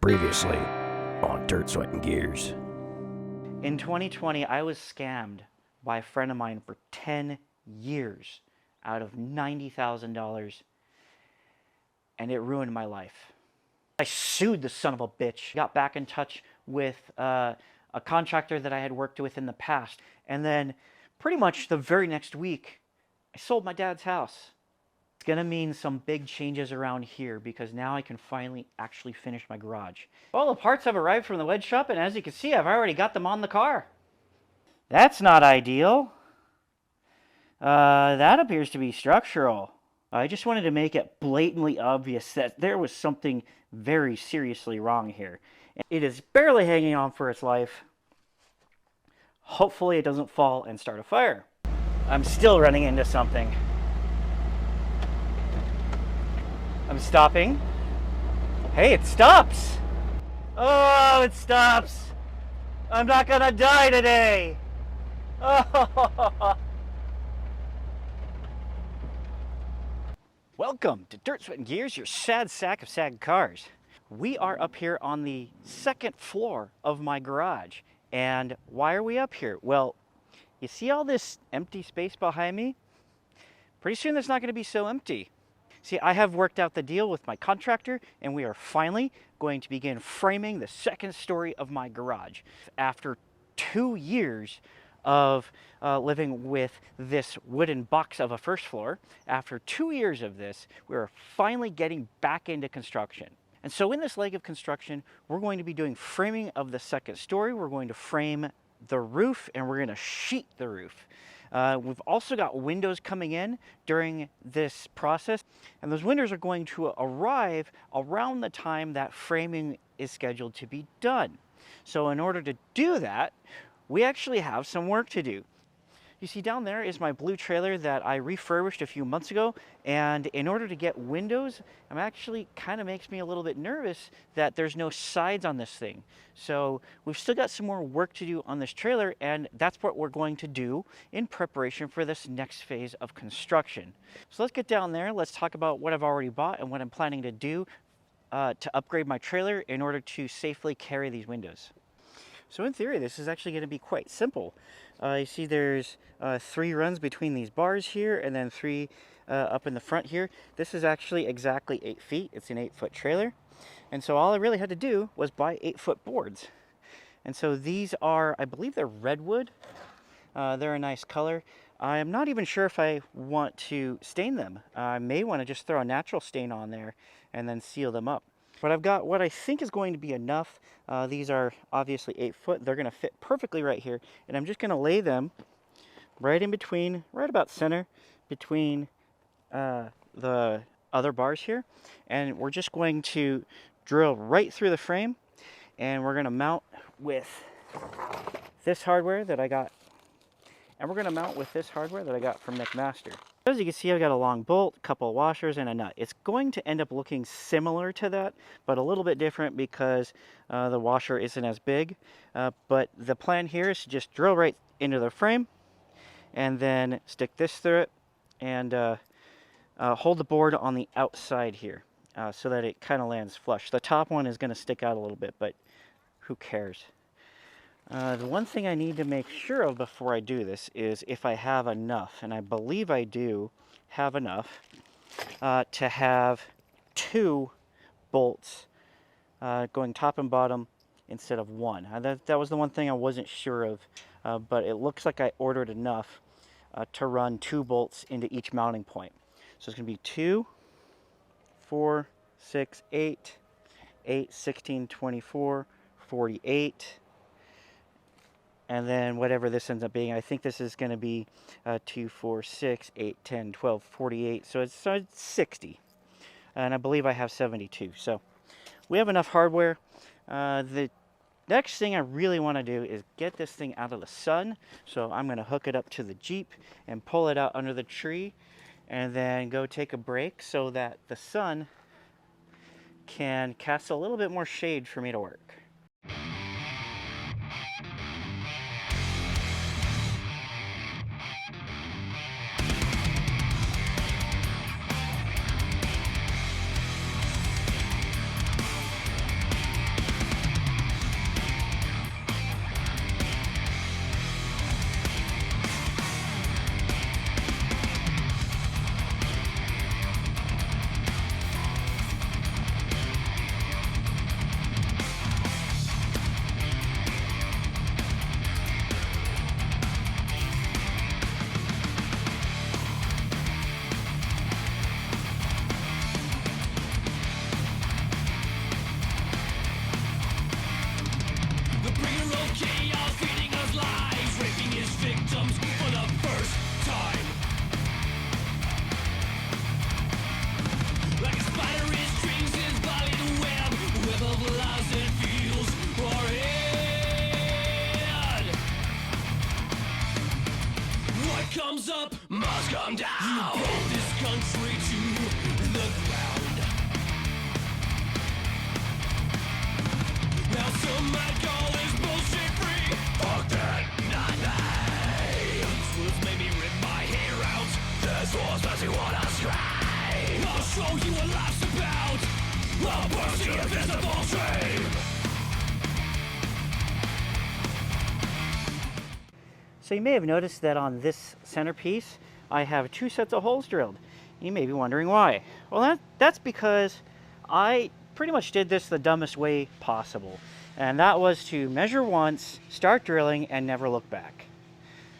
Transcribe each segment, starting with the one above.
Previously on Dirt, Sweat, and Gears. In 2020, I was scammed by a friend of mine for 10 years out of $90,000, and it ruined my life. I sued the son of a bitch, got back in touch with a contractor that I had worked with in the past, and then pretty much the very next week, I sold my dad's house. It's gonna mean some big changes around here because now I can finally actually finish my garage. All the parts have arrived from the wedge shop, and as you can see, I've already got them on the car. That's not ideal. That appears to be structural. I just wanted to make it blatantly obvious that there was something very seriously wrong here. It is barely hanging on for its life. Hopefully it doesn't fall and start a fire. I'm still running into something. I'm stopping. Hey, it stops! Oh, it stops! I'm not gonna die today! Oh. Welcome to Dirt, Sweat, and Gears, your sad sack of sad cars. We are up here on the second floor of my garage. And why are we up here? Well, you see all this empty space behind me? Pretty soon it's not going to be so empty. See, I have worked out the deal with my contractor, and we are finally going to begin framing the second story of my garage. After 2 years of living with this wooden box of a first floor, after 2 years of this, we are finally getting back into construction. And so in this leg of construction, we're going to be doing framing of the second story. We're going to frame the roof, and we're going to sheet the roof. We've also got windows coming in during this process, and those windows are going to arrive around the time that framing is scheduled to be done. So in order to do that, we actually have some work to do. You see down there is my blue trailer that I refurbished a few months ago, and in order to get windows, it actually kind of makes me a little bit nervous that there's no sides on this thing. So we've still got some more work to do on this trailer, and that's what we're going to do in preparation for this next phase of construction. So let's get down there, let's talk about what I've already bought and what I'm planning to do to upgrade my trailer in order to safely carry these windows. So in theory, this is actually going to be quite simple. You see there's 3 runs between these bars here, and then 3 up in the front here. This is actually exactly 8 feet. It's an 8-foot trailer. And so all I really had to do was buy 8-foot boards. And so these are, I believe they're redwood. They're a nice color. I'm not even sure if I want to stain them. I may want to just throw a natural stain on there and then seal them up. But I've got what I think is going to be enough. These are obviously 8 foot. They're going to fit perfectly right here. And I'm just going to lay them right in between, right about center, between the other bars here. And we're just going to drill right through the frame. And we're going to mount with this hardware that I got. And we're going to mount with this hardware that I got from McMaster. As you can see, I've got a long bolt, a couple of washers, and a nut. It's going to end up looking similar to that, but a little bit different because the washer isn't as big. But the plan here is to just drill right into the frame and then stick this through it and hold the board on the outside here so that it kind of lands flush. The top one is going to stick out a little bit, but who cares? The one thing I need to make sure of before I do this is if I have enough, and I believe I do have enough to have 2 bolts going top and bottom instead of 1. That was the one thing I wasn't sure of, but it looks like I ordered enough to run 2 bolts into each mounting point. So it's going to be 2, 4, 6, 8, 8, 16, 24, 48, and then whatever this ends up being. I think this is going to be 2, 4, 6, 8, 10, 12, 48. So it's 60. And I believe I have 72. So we have enough hardware. The next thing I really want to do is get this thing out of the sun. So I'm going to hook it up to the Jeep and pull it out under the tree and then go take a break so that the sun can cast a little bit more shade for me to work. come down. You brought this country to the ground. Now some might call this bullshit free. Fuck that, not me. This was made me rip my hair out. This was makes me wanna scream. I'll show you what life's about. I'll burst the invisible dream. So you may have noticed that on this centerpiece, I have 2 sets of holes drilled. You may be wondering why. Well, that's because I pretty much did this the dumbest way possible. And that was to measure once, start drilling, and never look back.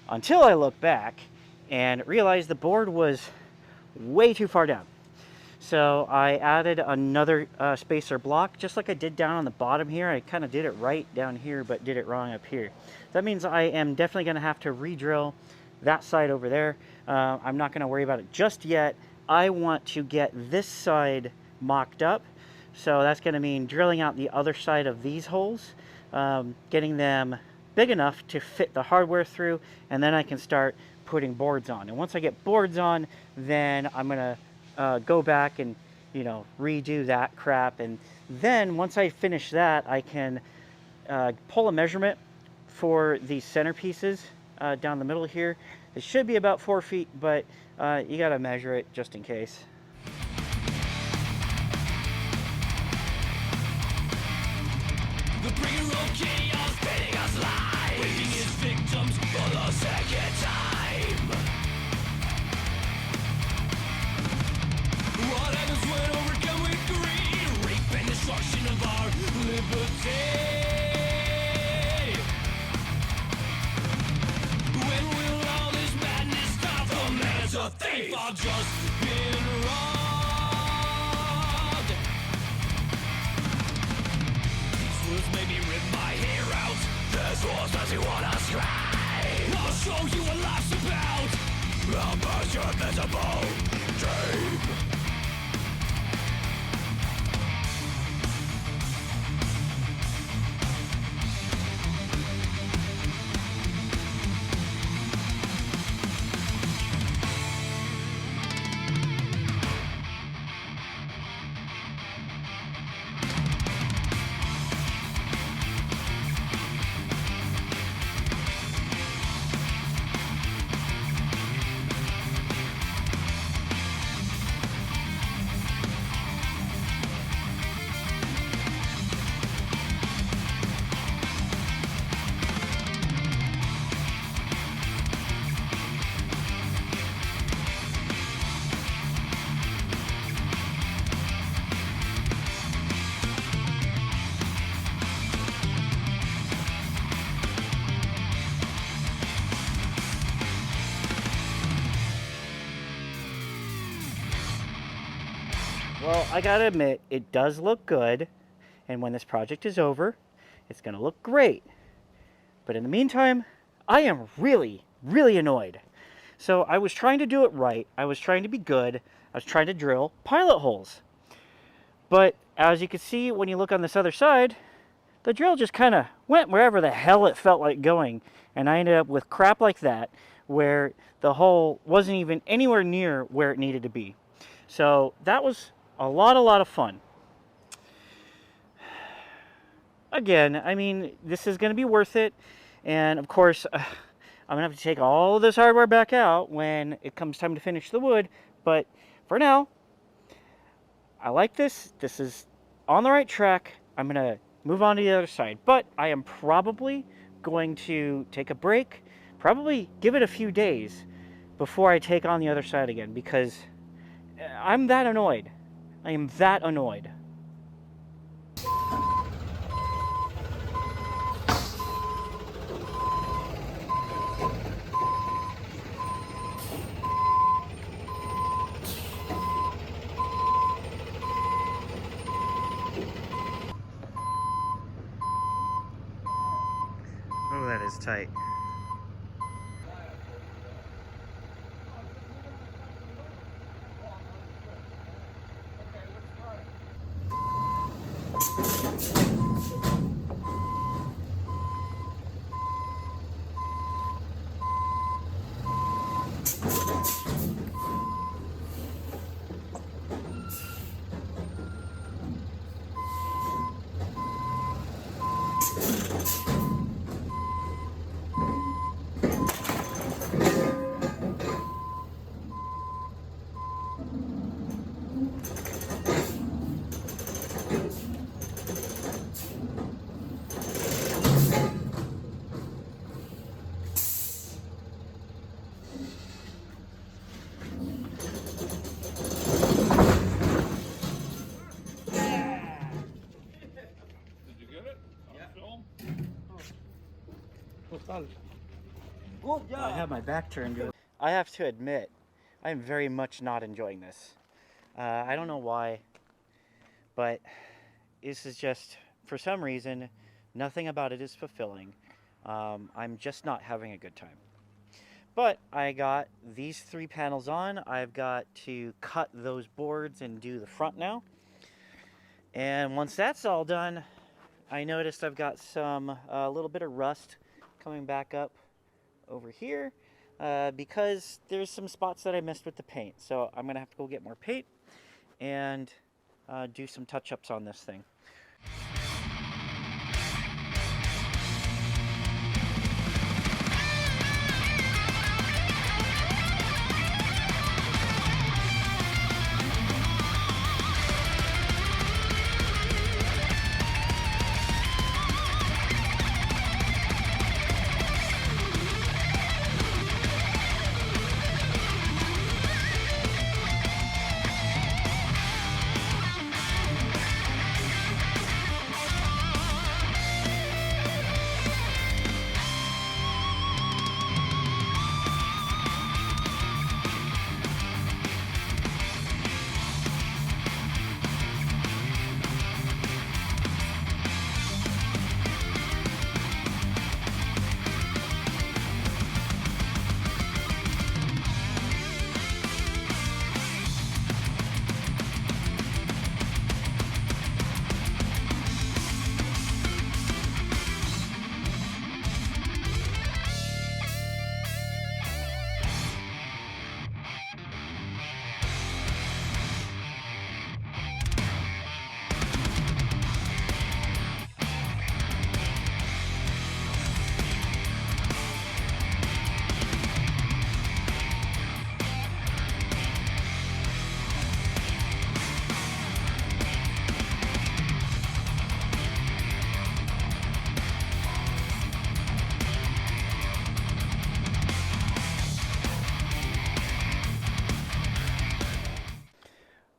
Until I looked back and realized the board was way too far down. So I added another spacer block, just like I did down on the bottom here. I kind of did it right down here, but did it wrong up here. That means I am definitely going to have to re-drill that side over there. I'm not going to worry about it just yet. I want to get this side mocked up. So that's going to mean drilling out the other side of these holes, getting them big enough to fit the hardware through, and then I can start putting boards on. And once I get boards on, then I'm going to go back and, you know, redo that crap. And then once I finish that, I can pull a measurement for these centerpieces down the middle here. It should be about 4 feet, but you got to measure it just in case. The bringer of chaos spinning us live, waking his victims for the second time. What happens when overcome with greed, rape and destruction of our liberty? When will all this madness stop? The man's a thief, I've just been robbed. Made me rip my hair out. This was makes me wanna scream. I'll show you what life's about. I'll burst your invisible dream. Well, I gotta admit, it does look good, and when this project is over, it's gonna look great. But in the meantime, I am really, really annoyed. So I was trying to do it right, I was trying to be good, I was trying to drill pilot holes. But as you can see, when you look on this other side, the drill just kind of went wherever the hell it felt like going, and I ended up with crap like that, where the hole wasn't even anywhere near where it needed to be. So that was a lot of fun. Again, I mean, this is going to be worth it. And of course, I'm going to have to take all this hardware back out when it comes time to finish the wood. But for now, I like this. This is on the right track. I'm going to move on to the other side. But I am probably going to take a break, probably give it a few days before I take on the other side again, because I'm that annoyed. I am that annoyed. Oh, that is tight. I have my back turned to it. I have to admit, I am very much not enjoying this. I don't know why, but this is just, for some reason, nothing about it is fulfilling. I'm just not having a good time. But I got these 3 panels on. I've got to cut those boards and do the front now. And once that's all done, I noticed I've got a little bit of rust coming back up over here because there's some spots that I missed with the paint. So I'm gonna have to go get more paint and do some touch-ups on this thing.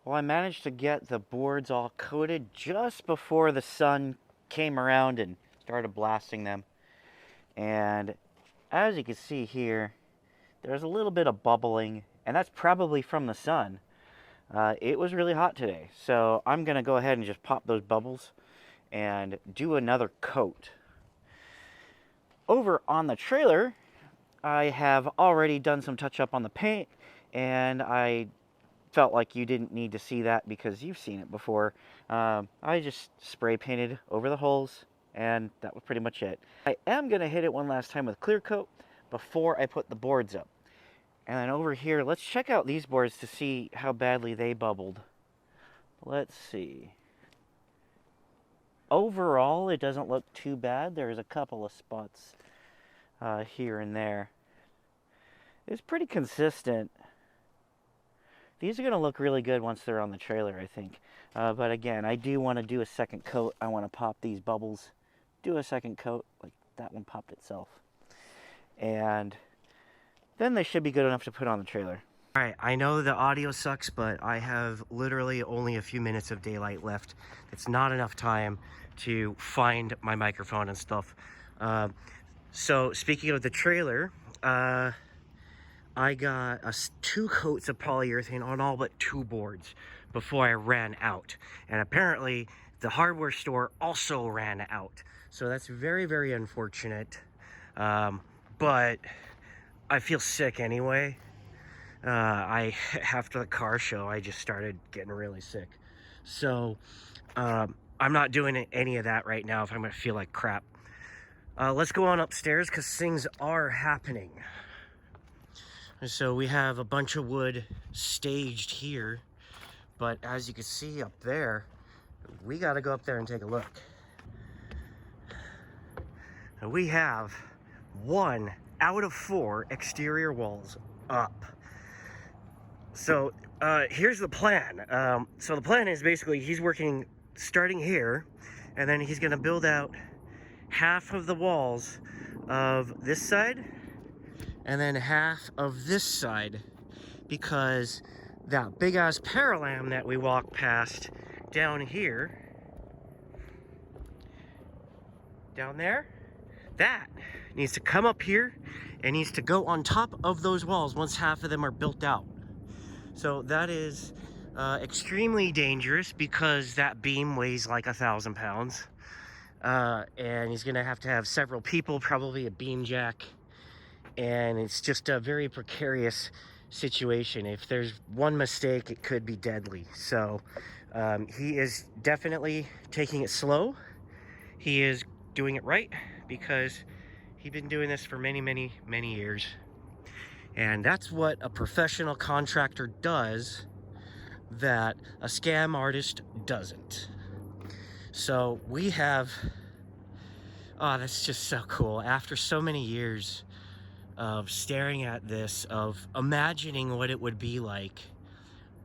Well, I managed to get the boards all coated just before the sun came around and started blasting them. And as you can see here, there's a little bit of bubbling, and that's probably from the sun. It was really hot today, so I'm gonna go ahead and just pop those bubbles and do another coat. Over on the trailer, I have already done some touch up on the paint, and I felt like you didn't need to see that because you've seen it before. I just spray painted over the holes, and that was pretty much it. I am going to hit it one last time with clear coat before I put the boards up. And then over here, let's check out these boards to see how badly they bubbled. Let's see. Overall, it doesn't look too bad. There's a couple of spots here and there. It's pretty consistent. These are going to look really good once they're on the trailer, I think. But again, I do want to do a second coat. I want to pop these bubbles, do a second coat, like that one popped itself. And then they should be good enough to put on the trailer. All right, I know the audio sucks, but I have literally only a few minutes of daylight left. It's not enough time to find my microphone and stuff. So speaking of the trailer, I got 2 coats of polyurethane on all but 2 boards before I ran out. And apparently the hardware store also ran out. So that's very, very unfortunate. But I feel sick anyway. After the car show, I just started getting really sick. So I'm not doing any of that right now if I'm gonna feel like crap. Let's go on upstairs because things are happening. So we have a bunch of wood staged here, but as you can see up there, we got to go up there and take a look. We have 1 out of 4 exterior walls up. So here's the plan. So the plan is basically he's working starting here, and then he's gonna build out half of the walls of this side and then half of this side, because that big ass paralam that we walked past down here, down there, that needs to come up here and needs to go on top of those walls once half of them are built out. So that is extremely dangerous because that beam weighs like 1,000 pounds. And he's gonna have to have several people, probably a beam jack. And it's just a very precarious situation. If there's one mistake, it could be deadly. So he is definitely taking it slow. He is doing it right because he's been doing this for many, many, many years. And that's what a professional contractor does that a scam artist doesn't. So we have, oh, that's just so cool. After so many years of staring at this, of imagining what it would be like,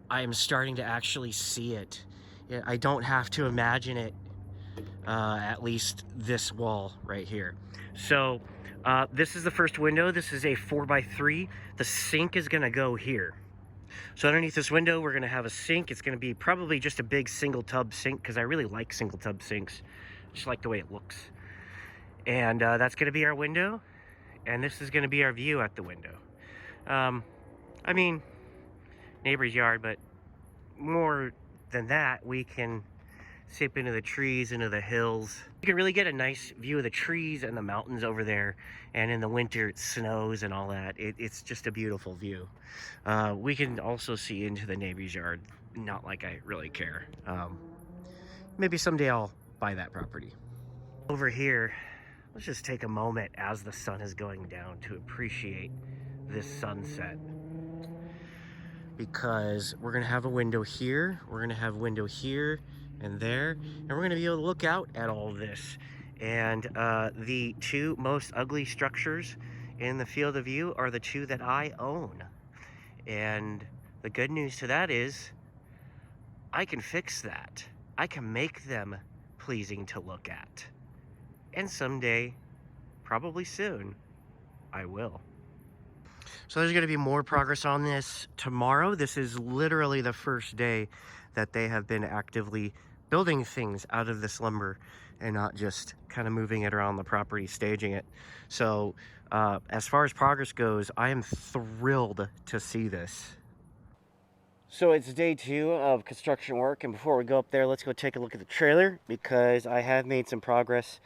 I am starting to actually see it. I don't have to imagine it, at least this wall right here. So this is the first window. This is a 4x3. The sink is gonna go here. So underneath this window, we're gonna have a sink. It's gonna be probably just a big single tub sink because I really like single tub sinks. Just like the way it looks. And that's gonna be our window. And this is gonna be our view at the window. I mean, neighbor's yard, but more than that, we can sip into the trees, into the hills. You can really get a nice view of the trees and the mountains over there. And in the winter, it snows and all that. It's just a beautiful view. We can also see into the neighbor's yard. Not like I really care. Maybe someday I'll buy that property. Over here, let's just take a moment as the sun is going down to appreciate this sunset. Because we're gonna have a window here, we're gonna have a window here and there, and we're gonna be able to look out at all of this. And the 2 most ugly structures in the field of view are the 2 that I own. And the good news to that is I can fix that. I can make them pleasing to look at. And someday, probably soon, I will. So there's gonna be more progress on this tomorrow. This is literally the first day that they have been actively building things out of this lumber and not just kind of moving it around the property, staging it. So as far as progress goes, I am thrilled to see this. So it's day 2 of construction work, and before we go up there, let's go take a look at the trailer because I have made some progress.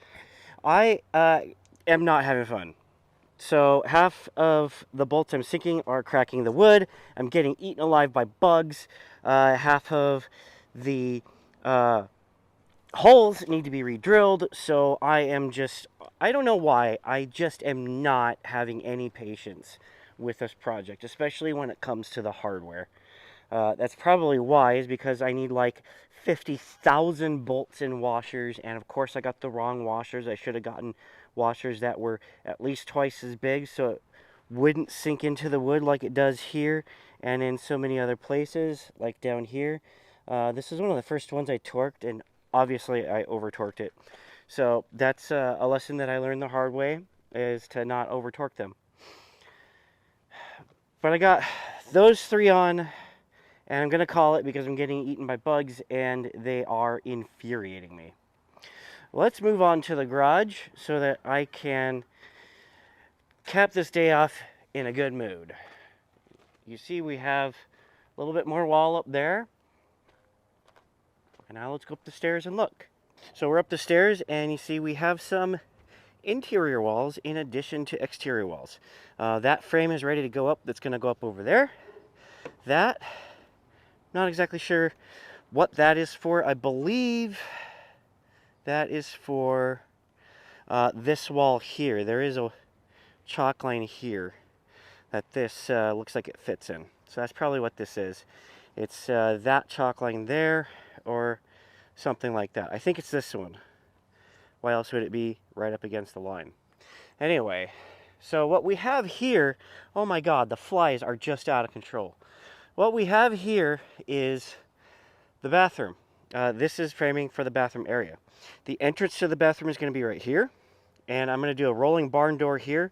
I am not having fun. So half of the bolts I'm sinking are cracking the wood. I'm getting eaten alive by bugs. Half of the holes need to be re-drilled. So I don't know why, I just am not having any patience with this project, especially when it comes to the hardware. That's probably why, is because I need like 50,000 bolts and washers, and of course I got the wrong washers. I should have gotten washers that were at least twice as big so it wouldn't sink into the wood like it does here and in so many other places, like down here. This is one of the first ones I torqued, and obviously I over torqued it. So that's a lesson that I learned the hard way, is to not over torque them. But I got those 3 on, and I'm going to call it because I'm getting eaten by bugs and they are infuriating me. Let's move on to the garage so that I can cap this day off in a good mood. You see we have a little bit more wall up there. And now let's go up the stairs and look. So we're up the stairs, and you see we have some interior walls in addition to exterior walls. That frame is ready to go up. That's going to go up over there. That, not exactly sure what that is for. I believe that is for this wall here. There is a chalk line here that this looks like it fits in. So that's probably what this is. It's that chalk line there, or something like that. I think it's this one. Why else would it be right up against the line? Anyway, so what we have here, oh my God, the flies are just out of control. What we have here is the bathroom. This is framing for the bathroom area. The entrance to the bathroom is going to be right here. And I'm going to do a rolling barn door here.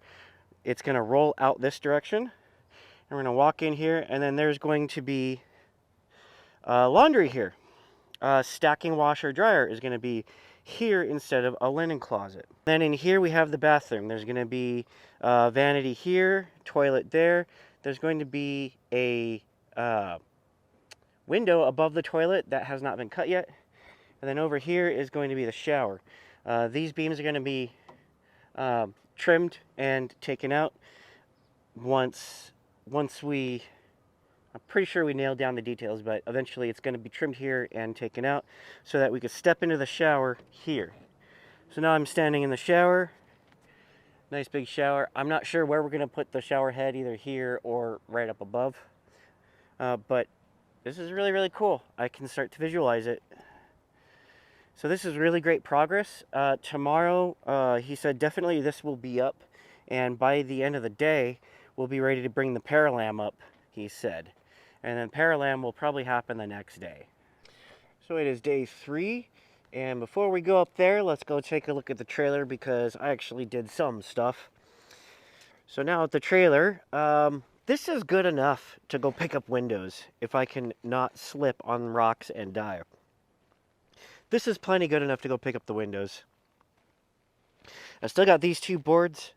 It's going to roll out this direction. And we're going to walk in here, and then there's going to be laundry here. Stacking washer dryer is going to be here instead of a linen closet. Then in here we have the bathroom. There's going to be vanity here, toilet there. There's going to be a window above the toilet that has not been cut yet. And then over here is going to be the shower. These beams are going to be trimmed and taken out once we, I'm pretty sure we nailed down the details, but eventually it's going to be trimmed here and taken out so that we could step into the shower here. So now I'm standing in the shower. Nice big shower. I'm not sure where we're going to put the shower head, either here or right up above. But this is really, really cool. I can start to visualize it. So this is really great progress. Tomorrow, he said definitely this will be up. And by the end of the day, we'll be ready to bring the Paralam up, he said. And then Paralam will probably happen the next day. So it is day 3. And before we go up there, let's go take a look at the trailer because I actually did some stuff. So now at the trailer, this is good enough to go pick up windows if I can not slip on rocks and die. This is plenty good enough to go pick up the windows. I still got these 2 boards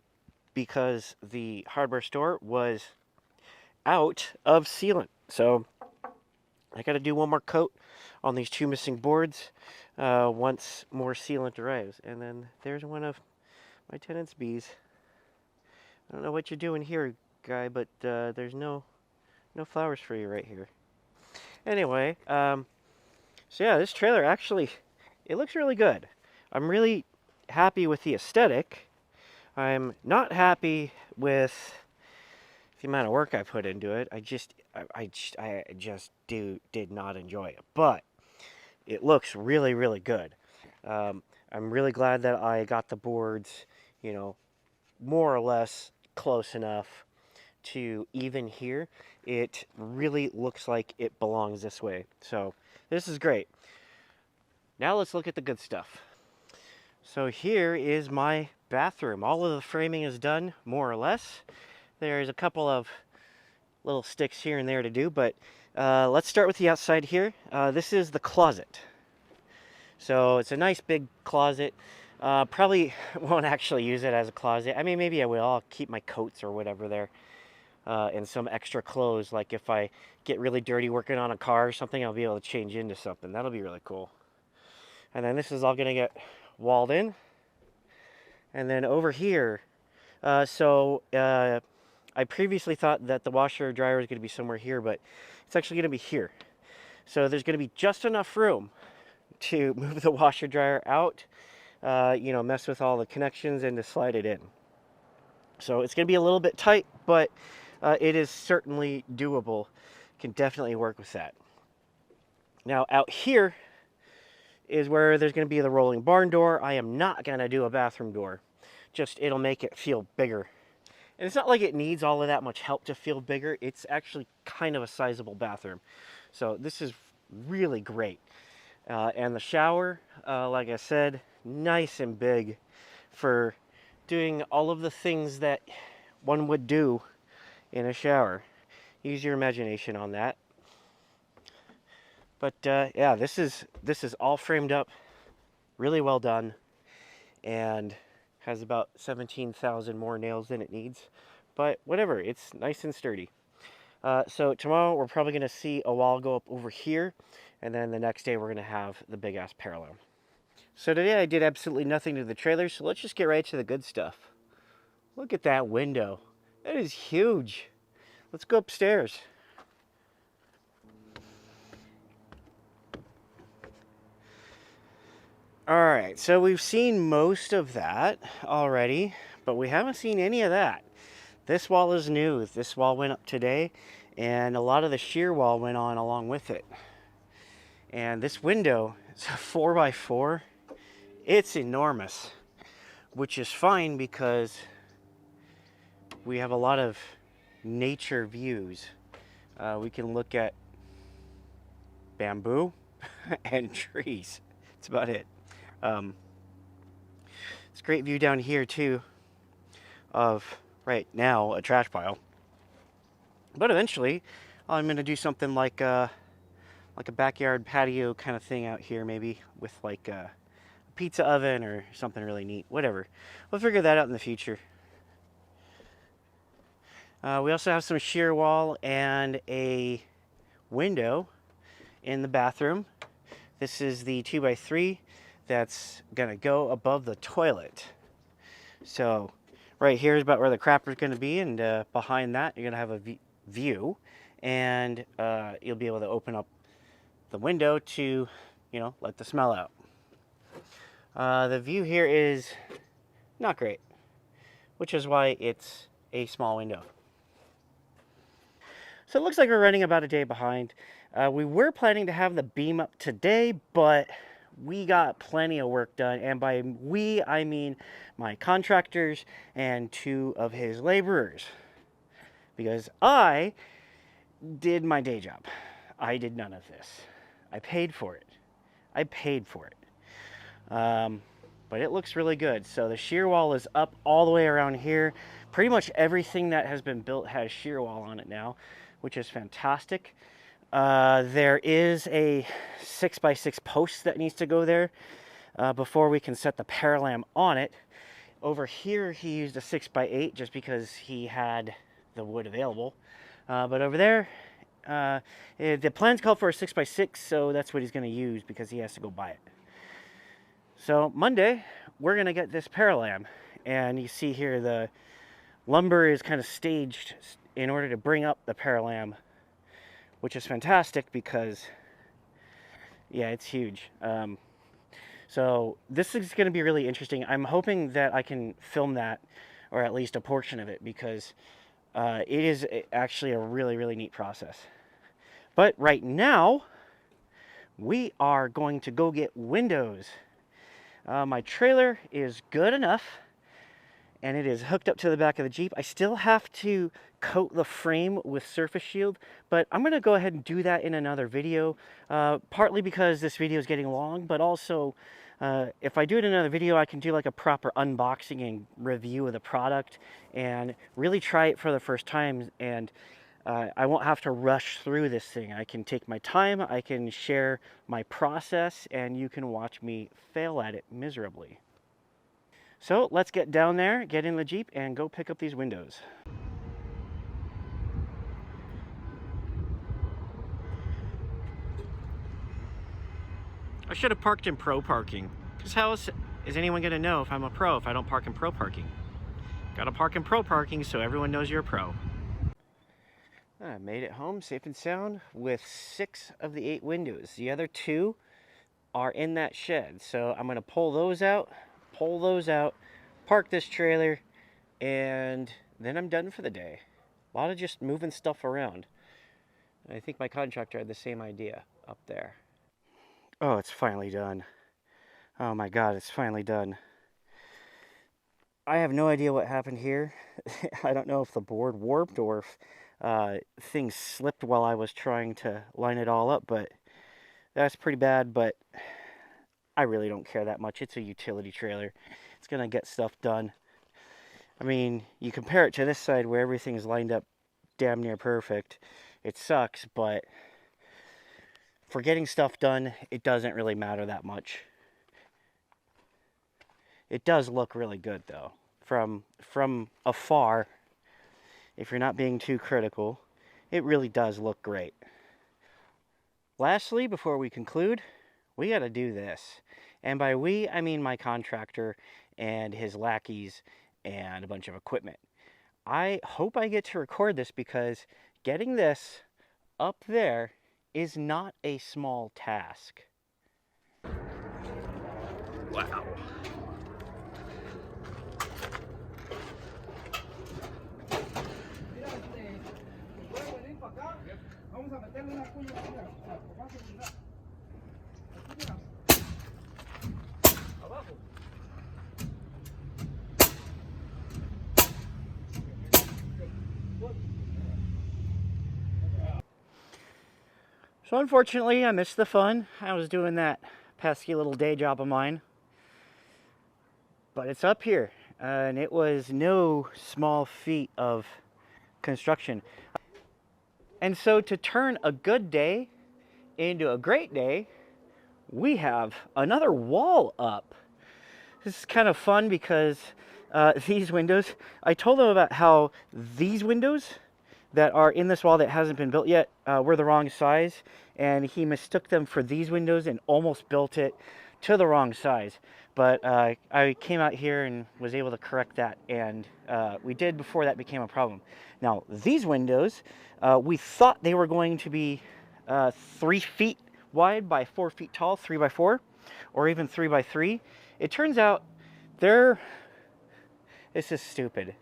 because the hardware store was out of sealant. So I got to do one more coat on these 2 missing boards once more sealant arrives. And then there's one of my tenant's bees. I don't know what you're doing here, guy, but there's no flowers for you right here. Anyway, so yeah, this trailer actually, it looks really good. I'm really happy with the aesthetic. I'm not happy with the amount of work I put into it. I just did not enjoy it. But it looks really, really good. I'm really glad that I got the boards, you know, more or less close enough to even here. It really looks like it belongs this way. So this is great. Now let's look at the good stuff. So here is my bathroom. All of the framing is done, more or less. There's a couple of little sticks here and there to do, but let's start with the outside here. This is the closet. So it's a nice big closet. Probably won't actually use it as a closet. I mean, maybe I will. I'll keep my coats or whatever there. And some extra clothes, like if I get really dirty working on a car or something, I'll be able to change into something. That'll be really cool. And then this is all going to get walled in. And then over here, I previously thought that the washer dryer was going to be somewhere here, but it's actually going to be here. So there's going to be just enough room to move the washer dryer out, mess with all the connections and to slide it in. So it's going to be a little bit tight, but it is certainly doable. Can definitely work with that. Now out here is where there's going to be the rolling barn door. I am not going to do a bathroom door. Just it'll make it feel bigger. And it's not like it needs all of that much help to feel bigger. It's actually kind of a sizable bathroom. So this is really great. And the shower, like I said, nice and big for doing all of the things that one would do in a shower. Use your imagination on that. But yeah, this is all framed up, really well done, and has about 17,000 more nails than it needs. But whatever, it's nice and sturdy. So tomorrow we're probably going to see a wall go up over here, and then the next day we're going to have the big ass parallel. So today I did absolutely nothing to the trailer, so let's just get right to the good stuff. Look at that window. That is huge. Let's go upstairs. Alright, so we've seen most of that already, but we haven't seen any of that. This wall is new. This wall went up today, and a lot of the shear wall went on along with it. And this window is a 4x4. It's enormous, which is fine because we have a lot of nature views. We can look at bamboo and trees. That's about it. It's a great view down here too of, right now, a trash pile. But eventually I'm going to do something like a backyard patio kind of thing out here, maybe with like a pizza oven or something really neat. Whatever. We'll figure that out in the future. We also have some shear wall and a window in the bathroom. This is the 2x3 that's gonna go above the toilet. So right here is about where the crapper is gonna be, and behind that you're gonna have a view, and you'll be able to open up the window to, you know, let the smell out. The view here is not great, which is why it's a small window. So it looks like we're running about a day behind. We were planning to have the beam up today, but we got plenty of work done. And by we, I mean my contractors and 2 of his laborers. Because I did my day job. I did none of this. I paid for it. I paid for it. But it looks really good. So the shear wall is up all the way around here. Pretty much everything that has been built has shear wall on it now, which is fantastic. There is a 6x6 post that needs to go there before we can set the paralam on it. Over here he used a 6x8 just because he had the wood available. But over there, the plans called for a 6x6, so that's what he's going to use because he has to go buy it. So Monday, we're going to get this paralam. And you see here the lumber is kind of staged in order to bring up the paralam, which is fantastic because, yeah, it's huge. So this is going to be really interesting. I'm hoping that I can film that, or at least a portion of it, because it is actually a really, really neat process. But right now, we are going to go get windows. My trailer is good enough, and it is hooked up to the back of the Jeep. I still have to coat the frame with Surface Shield, but I'm going to go ahead and do that in another video, partly because this video is getting long, but also if I do it in another video, I can do like a proper unboxing and review of the product and really try it for the first time, and I won't have to rush through this thing. I can take my time, I can share my process, and you can watch me fail at it miserably. So let's get down there, get in the Jeep, and go pick up these windows. I should have parked in pro parking, because how is anyone going to know if I'm a pro if I don't park in pro parking? Gotta park in pro parking so everyone knows you're a pro. I made it home safe and sound with 6 of the 8 windows. The other 2 are in that shed, so I'm going to pull those out, park this trailer, and then I'm done for the day. A lot of just moving stuff around. And I think my contractor had the same idea up there. Oh, it's finally done. Oh my God, it's finally done. I have no idea what happened here. I don't know if the board warped or if things slipped while I was trying to line it all up, but that's pretty bad. But I really don't care that much. It's a utility trailer. It's gonna get stuff done. I mean, you compare it to this side where everything's lined up damn near perfect. It sucks, but for getting stuff done, it doesn't really matter that much. It does look really good though. From afar, if you're not being too critical, it really does look great. Lastly, before we conclude, we got to do this. And by we, I mean my contractor and his lackeys and a bunch of equipment. I hope I get to record this because getting this up there is not a small task. Wow. So unfortunately, I missed the fun. I was doing that pesky little day job of mine. But it's up here, and it was no small feat of construction. And so to turn a good day into a great day, we have another wall up. This is kind of fun because these windows, I told them about how these windows that are in this wall that hasn't been built yet were the wrong size, and he mistook them for these windows and almost built it to the wrong size. But I came out here and was able to correct that, and we did before that became a problem. Now, these windows, we thought they were going to be 3 feet wide by 4 feet tall, 3 by 4, or even 3 by 3. It turns out this is stupid.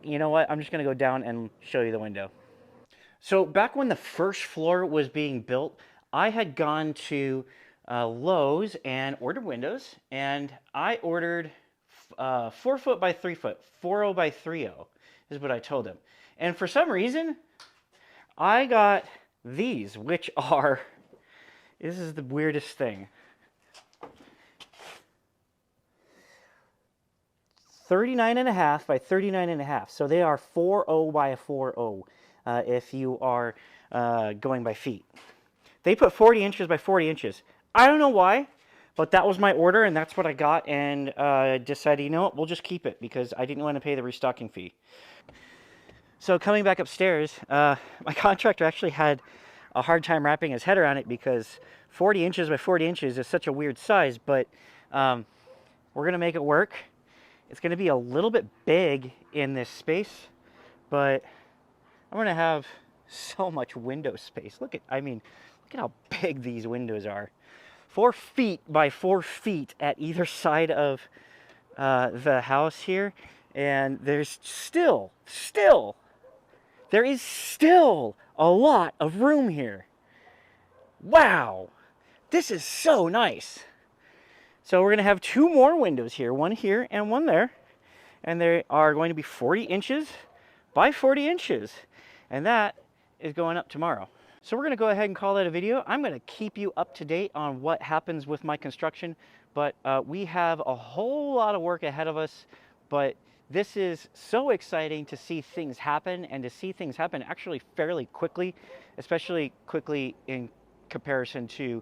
You know what? I'm just going to go down and show you the window. So back when the first floor was being built, I had gone to Lowe's and ordered windows, and I ordered 4 foot by 3 foot, 4.0 by 3.0 is what I told him. And for some reason, I got these, which are, this is the weirdest thing. 39.5 by 39.5. So they are 4.0 by 4.0 if you are going by feet. They put 40 inches by 40 inches. I don't know why, but that was my order, and that's what I got, and decided, you know what, we'll just keep it because I didn't want to pay the restocking fee. So coming back upstairs, my contractor actually had a hard time wrapping his head around it because 40 inches by 40 inches is such a weird size, but we're going to make it work. It's going to be a little bit big in this space, but I'm going to have so much window space. Look at how big these windows are. 4 feet by 4 feet at either side of the house here, and there's still there is still a lot of room here. Wow, this is so nice. So we're going to have 2 more windows here, one here and one there, and they are going to be 40 inches by 40 inches, and that is going up tomorrow. So we're going to go ahead and call that a video. I'm going to keep you up to date on what happens with my construction, but we have a whole lot of work ahead of us, but this is so exciting to see things happen, and to see things happen actually fairly quickly, especially quickly in comparison to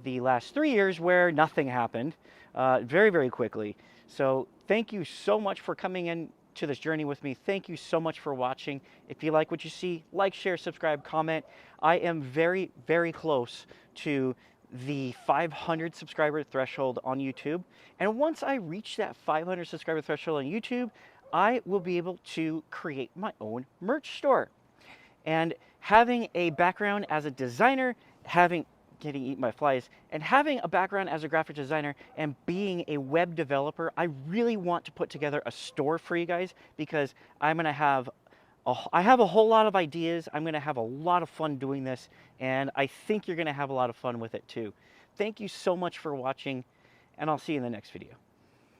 the last 3 years where nothing happened, very, very quickly. So thank you so much for coming in to this journey with me. Thank you so much for watching. If you like what you see, like, share, subscribe, comment. I am very, very close to the 500 subscriber threshold on YouTube. And once I reach that 500 subscriber threshold on YouTube, I will be able to create my own merch store. And having a background as a designer, getting eaten by flies, and having a background as a graphic designer and being a web developer, I really want to put together a store for you guys, because I have a whole lot of ideas. I'm going to have a lot of fun doing this, and I think you're going to have a lot of fun with it too. Thank you so much for watching, and I'll see you in the next video.